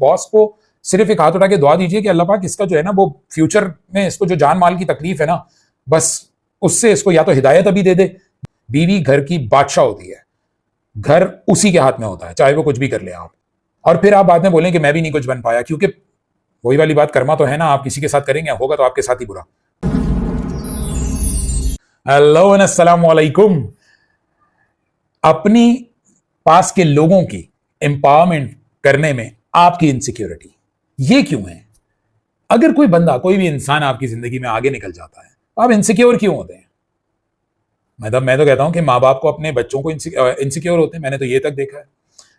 Boss को सिर्फ एक हाथ उठा के दुआ दीजिए कि अल्लाह पाक इसका जो है ना वो फ्यूचर में इसको जो जान माल की तकलीफ है ना, बस उससे इसको या तो हिदायत अभी दे दे। बीवी घर की बादशाह होती है, घर उसी के हाथ में होता है, चाहे वो कुछ भी कर ले आप। और फिर आप बाद में बोलें कि मैं भी नहीं कुछ बन पाया, क्योंकि वही वाली बात, कर्मा तो है ना, आप किसी के साथ करेंगे, होगा तो आपके साथ ही बुरा। हेलो एंड अस्सलाम वालेकुम। अपनी पास के लोगों की एम्पावरमेंट करने में आपकी इनसिक्योरिटी, ये क्यों है? अगर कोई बंदा, कोई भी इंसान आपकी जिंदगी में आगे निकल जाता है तो आप इनसिक्योर क्यों होते हैं? मतलब मैं तो कहता हूं कि माँ बाप को अपने बच्चों को इनसिक्योर होते हैं। मैंने तो ये तक देखा है,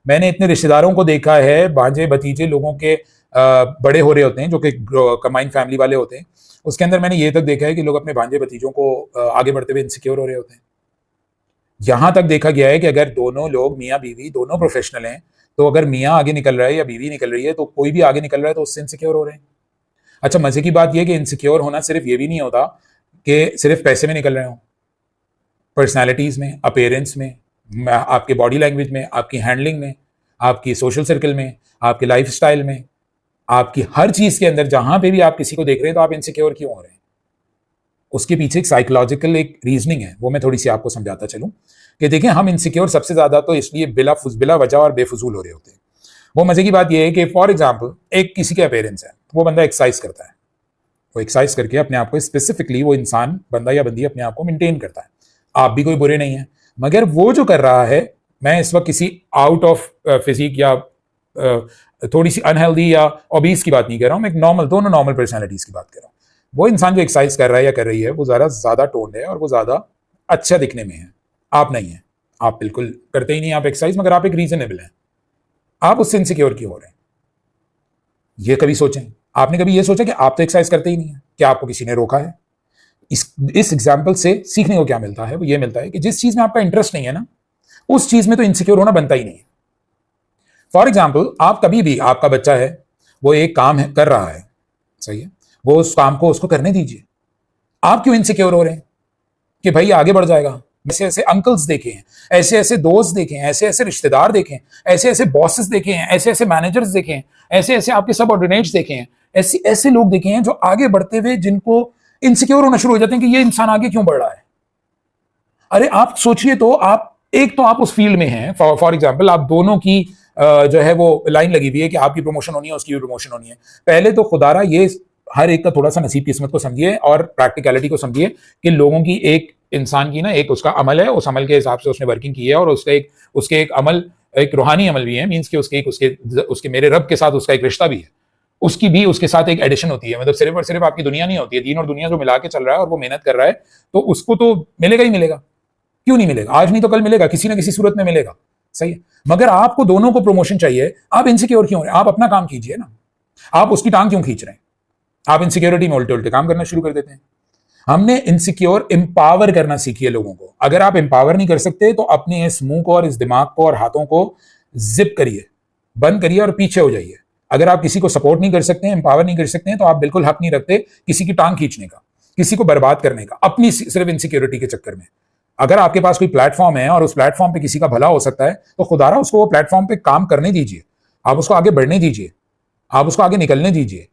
मैंने इतने रिश्तेदारों को देखा है, भांजे भतीजे लोगों के बड़े हो रहे होते हैं जो कि कंबाइंड फैमिली वाले होते हैं, उसके अंदर मैंने ये तक देखा है कि लोग अपने भांजे भतीजों को आगे बढ़ते हुए इनसिक्योर हो रहे होते हैं। यहां तक देखा गया है कि अगर दोनों लोग, मियाँ बीवी दोनों प्रोफेशनल हैं, तो अगर मियाँ आगे निकल रहा है या बीवी निकल रही है, तो कोई भी आगे निकल रहा है तो उससे इनसिक्योर हो रहे हैं। अच्छा, मजे की बात यह कि इनसिक्योर होना सिर्फ ये भी नहीं होता कि सिर्फ पैसे में निकल रहे हो, पर्सनैलिटीज में, अपीयरेंस में, आपके बॉडी लैंग्वेज में, आपकी हैंडलिंग में, आपकी सोशल सर्कल में, आपके लाइफ स्टाइल में, आपकी हर चीज के अंदर जहां पे भी आप किसी को देख रहे हैं तो आप इनसिक्योर क्यों हो रहे हैं? उसके पीछे एक साइकोलॉजिकल एक रीजनिंग है, वो मैं थोड़ी सी आपको समझाता चलूं कि देखिए, हम इनसिक्योर सबसे ज्यादा तो इसलिए बिला वजह और बेफजूल हो रहे होते हैं। वो मजे की बात यह है कि फॉर एग्जाम्पल एक किसी के अपीयरेंस है, वो बंदा एक्सरसाइज करता है, वो एक्सरसाइज करके अपने आप को, स्पेसिफिकली वो इंसान, बंदा या बंदी, अपने आप को मेंटेन करता है। आप भी कोई बुरे नहीं है, मगर वो जो कर रहा है, मैं इस वक्त किसी आउट ऑफ फिजिक या थोड़ी सी अनहेल्दी या ओबीस की बात नहीं कर रहा हूं, मैं एक नॉर्मल, दोनों नॉर्मल पर्सनैलिटीज की बात कर रहा हूं। वो इंसान जो एक्सरसाइज कर रहा है या कर रही है, वो ज्यादा टोन्ड है और वो ज्यादा अच्छा दिखने में है। आप नहीं है, आप बिल्कुल करते ही नहीं आप एक्सरसाइज, मगर आप एक रीजनेबल है। आप उससे इनसिक्योर क्यों हो रहे हैं? ये कभी सोचें। आपने कभी ये सोचा कि आप तो एक्सरसाइज करते ही नहीं है, क्या आपको किसी ने रोका है? इस एग्जाम्पल से सीखने को क्या मिलता है? वो ये मिलता है कि जिस चीज में आपका इंटरेस्ट नहीं है ना, उस चीज में तो इनसिक्योर होना बनता ही नहीं है। फॉर एग्जाम्पल, आप कभी भी, आपका बच्चा है, वो एक काम कर रहा है, सही है, वो उस काम को उसको करने दीजिए। आप क्यों इनसिक्योर हो रहे हैं कि भाई आगे बढ़ जाएगा? ऐसे ऐसे अंकल्स देखे हैं, ऐसे ऐसे दोस्त देखे हैं, ऐसे ऐसे रिश्तेदार देखे हैं, ऐसे ऐसे बॉसेस देखे हैं, ऐसे ऐसे मैनेजर्स देखे हैं, ऐसे ऐसे आपके सबऑर्डिनेट्स देखे हैं, ऐसे ऐसे लोग देखे हैं जो आगे बढ़ते हुए, जिनको इनसिक्योर होना शुरू हो जाते हैं कि ये इंसान आगे क्यों बढ़ रहा है। अरे आप सोचिए तो, आप एक तो आप उस फील्ड में हैं, फॉर एग्जाम्पल आप दोनों की जो है वो लाइन लगी हुई है कि आपकी प्रमोशन होनी है, उसकी भी प्रमोशन होनी है। पहले तो खुदारा ये हर एक का थोड़ा सा नसीब किस्मत को समझिए और प्रैक्टिकलिटी को समझिए कि लोगों की, एक इंसान की ना एक उसका अमल है, उस अमल के हिसाब से उसने वर्किंग की है, और उसके एक अमल, एक रूहानी अमल भी है, मींस कि उसके मेरे रब के साथ उसका एक रिश्ता भी है, उसकी भी उसके साथ एक एडिशन होती है। मतलब सिर्फ और सिर्फ आपकी दुनिया नहीं होती है, दीन और दुनिया जो मिला के चल रहा है और वो मेहनत कर रहा है, तो उसको तो मिलेगा ही मिलेगा। क्यों नहीं मिलेगा? आज नहीं तो कल मिलेगा, किसी ना किसी सूरत में मिलेगा, सही है। मगर आपको दोनों को प्रमोशन चाहिए, आप इनसिक्योर क्यों हो रहे हैं? आप अपना काम कीजिए ना, आप उसकी टांग क्यों खींच रहे हैं? आप इनसिक्योरिटी में उल्टे उल्टे काम करना शुरू कर देते हैं। हमने इनसिक्योर एम्पावर करना सीखिए लोगों को। अगर आप एम्पावर नहीं कर सकते तो अपने इस मुंह को और इस दिमाग को और हाथों को जिप करिए, बंद करिए और पीछे हो जाइए। अगर आप किसी को सपोर्ट नहीं कर सकते हैं, एम्पावर नहीं कर सकते हैं, तो आप बिल्कुल हक नहीं रखते किसी की टांग खींचने का, किसी को बर्बाद करने का, अपनी सिर्फ इनसिक्योरिटी के चक्कर में। अगर आपके पास कोई प्लेटफॉर्म है और उस प्लेटफॉर्म पे किसी का भला हो सकता है, तो खुदारा उसको वो प्लेटफॉर्म पे काम करने दीजिए, आप उसको आगे बढ़ने दीजिए, आप उसको आगे निकलने दीजिए।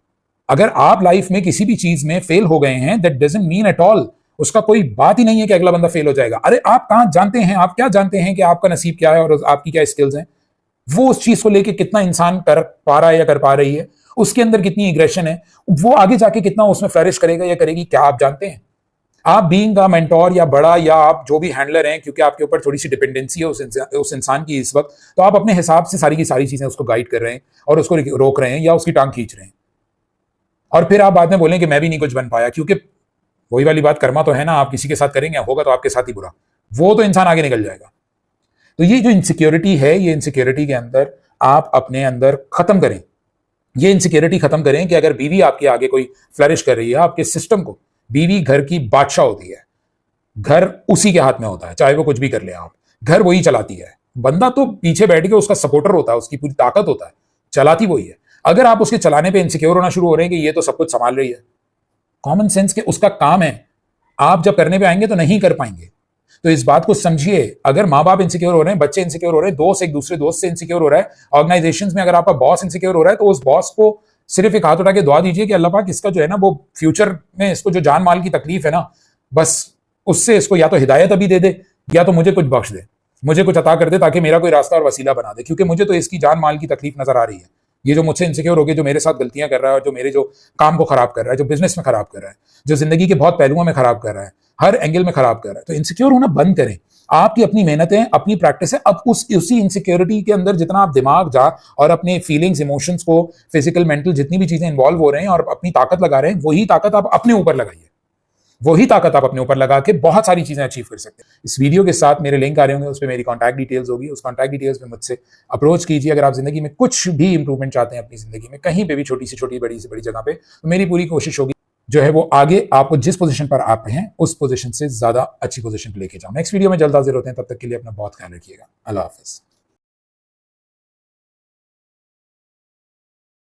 अगर आप लाइफ में किसी भी चीज में फेल हो गए हैं, that doesn't mean at all, उसका कोई बात ही नहीं है कि अगला बंदा फेल हो जाएगा। अरे आप कहां जानते हैं, आप क्या जानते हैं कि आपका नसीब क्या है और आपकी क्या स्किल्स हैं? वो उस चीज को लेके कितना इंसान कर पा रहा है या कर पा रही है, उसके अंदर कितनी एग्रेशन है, वो आगे जाके कितना उसमें फ्लरिश करेगा या करेगी, क्या आप जानते हैं? आप बीइंग अ मेंटोर या बड़ा या आप जो भी हैंडलर हैं, क्योंकि आपके ऊपर थोड़ी सी डिपेंडेंसी है उस इंसान की इस वक्त, तो आप अपने हिसाब से सारी की सारी चीजें उसको गाइड कर रहे हैं और उसको रोक रहे हैं या उसकी टांग खींच रहे हैं। और फिर आप बाद में बोलें कि मैं भी नहीं कुछ बन पाया, क्योंकि वही वाली बात, कर्मा तो है ना, आप किसी के साथ करेंगे, होगा तो आपके साथ ही बुरा। वो तो इंसान आगे निकल जाएगा। तो ये जो इनसिक्योरिटी है, ये इनसिक्योरिटी के अंदर आप अपने अंदर खत्म करें, ये इनसिक्योरिटी खत्म करें कि अगर बीवी आपके आगे कोई फ्लरिश कर रही है, आपके सिस्टम को, बीवी घर की बादशाह होती है, घर उसी के हाथ में होता है, चाहे वो कुछ भी कर ले आप, घर वही चलाती है। बंदा तो पीछे बैठ के उसका सपोर्टर होता है, उसकी पूरी ताकत होता है, चलाती वही है। अगर आप उसके चलाने पे इनसिक्योर होना शुरू हो रहे हैं कि ये तो सब कुछ संभाल रही है, कॉमन सेंस के उसका काम है, आप जब करने पे आएंगे तो नहीं कर पाएंगे। तो इस बात को समझिए, अगर माँ बाप इनसिक्योर हो रहे हैं, बच्चे इनसिक्योर हो रहे हैं, दोस्त एक दूसरे दोस्त से इनसिक्योर हो रहा है, ऑर्गेनाइजेशंस में अगर आपका बॉस इनसिक्योर हो रहा है, तो उस बॉस को सिर्फ एक हाथ उठा के दुआ दीजिए कि अल्लाह पाक इसका जो है ना वो फ्यूचर में इसको जो जान माल की तकलीफ है ना, बस उससे इसको या तो हिदायत अभी दे दे या तो मुझे कुछ बख्श दे, मुझे कुछ अता कर दे ताकि मेरा कोई रास्ता और वसीला बना दे, क्योंकि मुझे तो इसकी जान माल की तकलीफ नजर आ रही है। ये जो मुझसे इनसिक्योर हो गया, जो मेरे साथ गलतियां कर रहा है, जो मेरे जो काम को खराब कर रहा है, जो बिजनेस में खराब कर रहा है, जो जिंदगी के बहुत पहलुओं में खराब कर रहा है, हर एंगल में खराब कर रहा है, तो इनसिक्योर होना बंद करें। आपकी अपनी मेहनत है, अपनी प्रैक्टिस है। अब उसी इनसिक्योरिटी के अंदर जितना आप दिमाग जा और अपने फीलिंग्स, इमोशंस को, फिजिकल, मेंटल जितनी भी चीजें इन्वॉल्व हो रहे हैं और अपनी ताकत लगा रहे हैं, वही ताकत आप अपने ऊपर लगाइए। वही ताकत आप अपने ऊपर लगा के बहुत सारी चीजें अचीव कर सकते हैं। इस वीडियो के साथ मेरे लिंक आ रहे होंगे, उस पर मेरी कॉन्टैक्ट डिटेल्स होगी, उस कॉन्टैक्ट डिटेल्स पे मुझसे अप्रोच कीजिए। अगर आप जिंदगी में कुछ भी इंप्रूवमेंट चाहते हैं अपनी जिंदगी में, कहीं पे भी, छोटी से छोटी, बड़ी से बड़ी जगह पे, तो मेरी पूरी कोशिश होगी जो है वो आगे आपको जिस पोजीशन पर आप हैं उस पोजीशन से ज्यादा अच्छी पोजीशन पे लेके जाऊं। नेक्स्ट वीडियो में जल्द हाजिर होते हैं, तब तक के लिए अपना बहुत ख्याल रखिएगा। अल्लाह हाफिज।